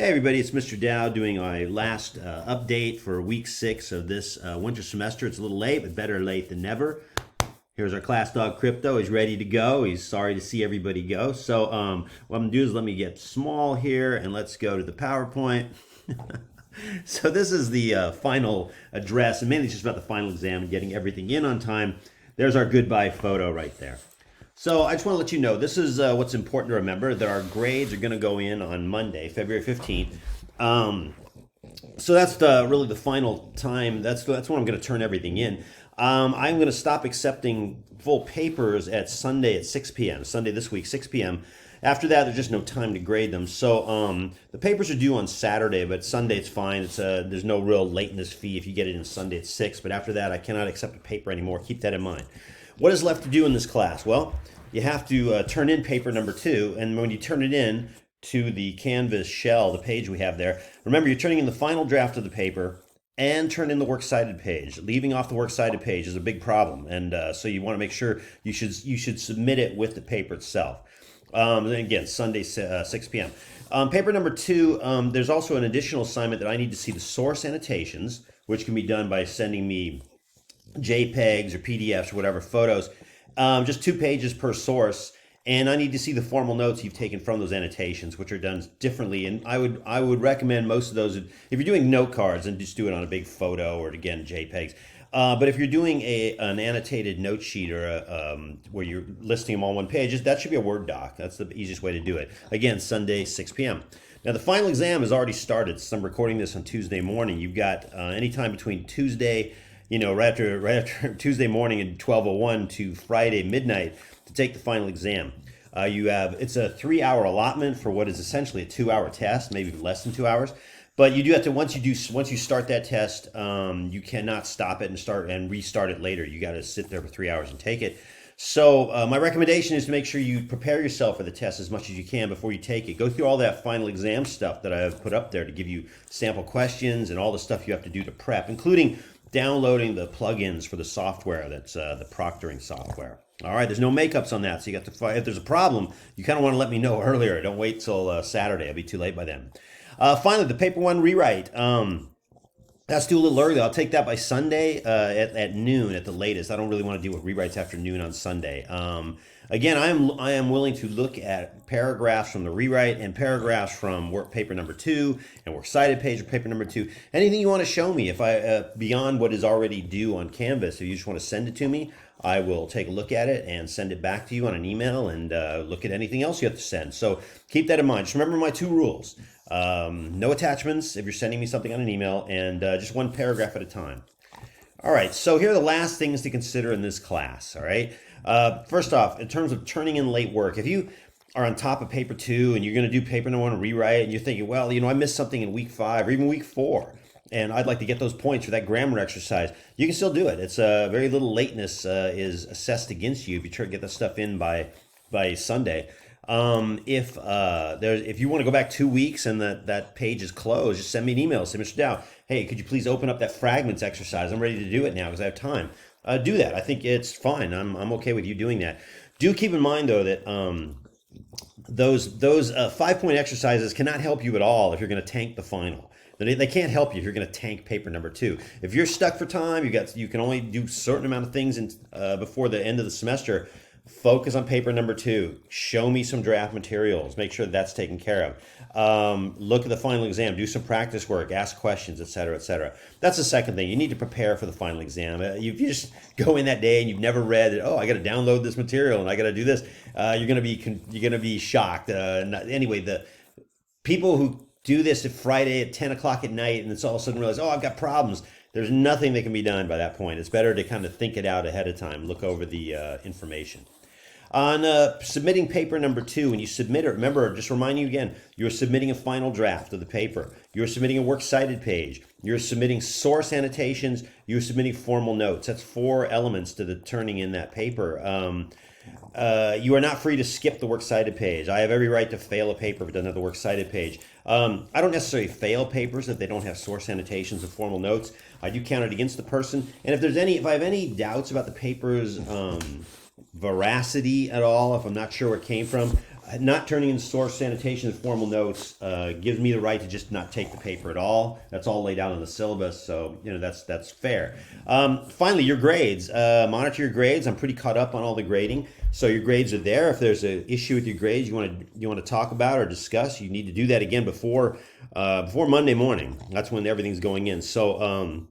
Hey everybody, it's Mr. Dow doing my last update for week 6 of this winter semester. It's a little late, but better late than never. Here's our class dog Crypto. He's ready to go. He's sorry to see everybody go. So what I'm going to do is let me get small here and let's go to the PowerPoint. So this is the final address, and mainly it's just about the final exam and getting everything in on time. There's our goodbye photo right there. So I just want to let you know, this is what's important to remember, that our grades are going to go in on Monday, February 15th. So that's really the final time. That's when I'm going to turn everything in. I'm going to stop accepting full papers at Sunday at 6 p.m. Sunday this week, 6 p.m. After that, there's just no time to grade them. So the papers are due on Saturday, but Sunday it's fine. There's no real lateness fee if you get it in Sunday at 6. But after that, I cannot accept a paper anymore. Keep that in mind. What is left to do in this class? Well, you have to turn in paper number 2, and when you turn it in to the Canvas shell, the page we have there, remember you're turning in the final draft of the paper and turn in the works cited page. Leaving off the works cited page is a big problem, and so you want to make sure you should submit it with the paper itself. And again, Sunday 6 p.m. Paper number 2, there's also an additional assignment that I need to see the source annotations, which can be done by sending me JPEGs or PDFs or whatever, photos. Just 2 pages per source, and I need to see the formal notes you've taken from those annotations, which are done differently. And I would recommend most of those, if you're doing note cards, and just do it on a big photo or again JPEGs. But if you're doing an annotated note sheet or where you're listing them on one page, that should be a Word doc. That's the easiest way to do it. Again, Sunday 6 p.m. Now the final exam has already started. So I'm recording this on Tuesday morning. You've got anytime between Tuesday, right after Tuesday morning at 12:01 to Friday midnight to take the final exam. It's a 3-hour allotment for what is essentially a 2-hour test, maybe less than 2 hours. But you do have to once you start that test, you cannot stop it and restart it later. You got to sit there for 3 hours and take it. So my recommendation is to make sure you prepare yourself for the test as much as you can before you take it. Go through all that final exam stuff that I have put up there to give you sample questions and all the stuff you have to do to prep, including downloading the plugins for the software that's the proctoring software. All right, there's no makeups on that, so you got to. If there's a problem, you kind of want to let me know earlier. Don't wait till Saturday; I'll be too late by then. Finally, the paper 1 rewrite. That's due a little early. I'll take that by Sunday at noon at the latest. I don't really want to deal with rewrites after noon on Sunday. Again, I am willing to look at paragraphs from the rewrite and paragraphs from work paper number 2 and works cited page of paper number 2. Anything you want to show me, if beyond what is already due on Canvas, if you just want to send it to me, I will take a look at it and send it back to you on an email and look at anything else you have to send. So keep that in mind. Just remember my 2 rules. No attachments if you're sending me something on an email, and just 1 paragraph at a time. All right, so here are the last things to consider in this class, all right? First off, in terms of turning in late work, if you are on top of paper 2 and you're going to do paper number 1 rewrite, and you're thinking, well, I missed something in week 5 or even week 4, and I'd like to get those points for that grammar exercise, you can still do it. It's very little lateness is assessed against you if you try to get that stuff in by Sunday. If you want to go back 2 weeks and that page is closed, just send me an email. Say, Mr. Dow, hey, could you please open up that fragments exercise? I'm ready to do it now because I have time. Do that. I think it's fine. I'm okay with you doing that. Do keep in mind though that those 5-point exercises cannot help you at all if you're going to tank the final. They can't help you if you're going to tank paper number 2. If you're stuck for time, you can only do a certain amount of things before the end of the semester. Focus on paper number 2. Show me some draft materials. Make sure that's taken care of. Look at the final exam. Do some practice work. Ask questions, etc., etc. That's the second thing. You need to prepare for the final exam. If you just go in that day and you've never read it, I got to download this material and I got to do this. You're going to be shocked. Anyway, the people who do this at Friday at 10 o'clock at night and it's all of a sudden realize, I've got problems. There's nothing that can be done by that point. It's better to kind of think it out ahead of time. Look over the information. On submitting paper number 2, when you submit it, remember, just remind you again, you're submitting a final draft of the paper. You're submitting a works cited page. You're submitting source annotations. You're submitting formal notes. That's 4 elements to the turning in that paper. You are not free to skip the works cited page. I have every right to fail a paper if it doesn't have the works cited page. I don't necessarily fail papers if they don't have source annotations and formal notes. I do count it against the person. And if I have any doubts about the paper's veracity at all, if I'm not sure where it came from, not turning in source sanitation and formal notes gives me the right to just not take the paper at all. That's all laid out in the syllabus, so that's fair. Finally, your grades. Monitor your grades. I'm pretty caught up on all the grading, so your grades are there. If there's an issue with your grades you want to talk about or discuss, you need to do that again before Monday morning. That's when everything's going in. So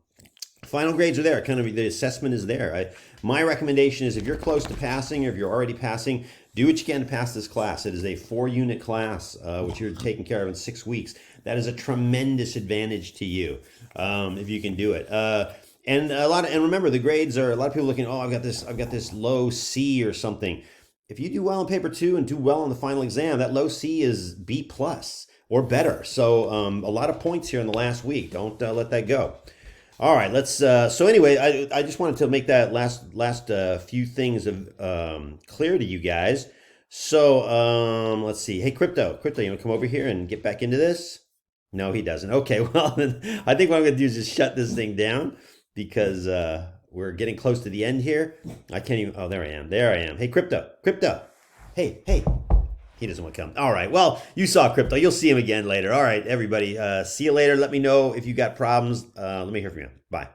final grades are there. Kind of the assessment is there. My recommendation is if you're close to passing or if you're already passing, do what you can to pass this class. It is a 4-unit class, which you're taking care of in 6 weeks. That is a tremendous advantage to you if you can do it. And remember, the grades are, a lot of people looking, oh, I've got this low C or something. If you do well in paper 2 and do well on the final exam, that low C is B plus or better. So a lot of points here in the last week. Don't let that go. All right, let's. So anyway, I just wanted to make that last few things clear to you guys. So let's see. Hey, Crypto, you want to come over here and get back into this? No, he doesn't. Okay, well, then I think what I'm going to do is just shut this thing down because we're getting close to the end here. I can't even. Oh, there I am. Hey, Crypto. Hey. He doesn't want to come. All right. Well, you saw Crypto. You'll see him again later. All right, everybody. See you later. Let me know if you got problems. Let me hear from you. Bye.